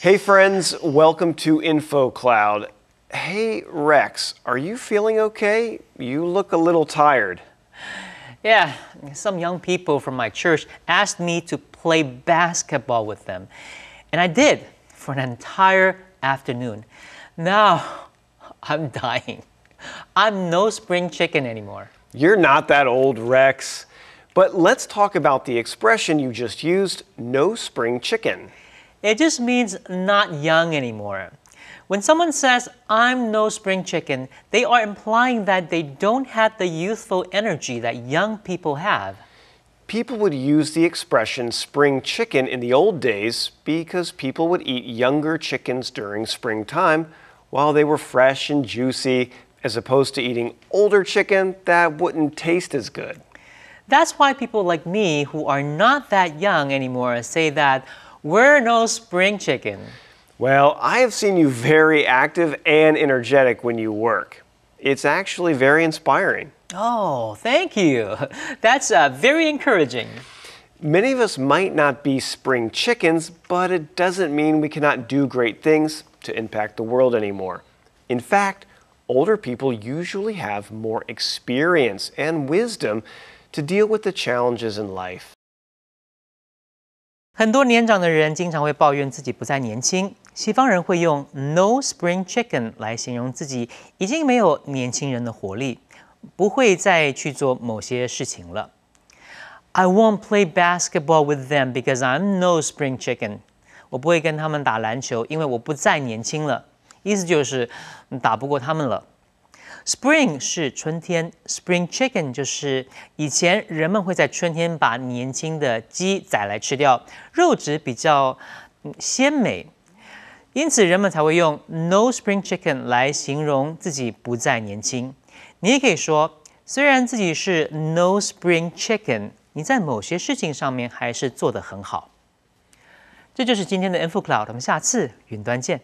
Hey friends, welcome to InfoCloud. Hey Rex, are you feeling okay? You look a little tired. Yeah, some young people from my church asked me to play basketball with them. And I did for an entire afternoon. Now, I'm dying. I'm no spring chicken anymore. You're not that old, Rex. But let's talk about the expression you just used, no spring chicken. It just means not young anymore. When someone says, I'm no spring chicken, they are implying that they don't have the youthful energy that young people have. People would use the expression spring chicken in the old days because people would eat younger chickens during springtime while they were fresh and juicy, as opposed to eating older chicken that wouldn't taste as good. That's why people like me who are not that young anymore say that we're no spring chicken. Well, I have seen you very active and energetic when you work. It's actually very inspiring. Oh, thank you. That's very encouraging. Many of us might not be spring chickens, but it doesn't mean we cannot do great things to impact the world anymore. In fact, older people usually have more experience and wisdom to deal with the challenges in life. 很多年长的人经常会抱怨自己不再年轻。西方人会用 no spring chicken 来形容自己已经没有年轻人的活力，不会再去做某些事情了。I won't play basketball with them because I'm no spring chicken. 我不会跟他们打篮球，因为我不再年轻了。意思就是打不过他们了。Spring 是春天 ，Spring chicken 就是以前人们会在春天把年轻的鸡宰来吃掉，肉质比较鲜美，因此人们才会用 no spring chicken 来形容自己不再年轻。你也可以说，虽然自己是 no spring chicken， 你在某些事情上面还是做得很好。这就是今天的 InfoCloud， 我们下次云端见。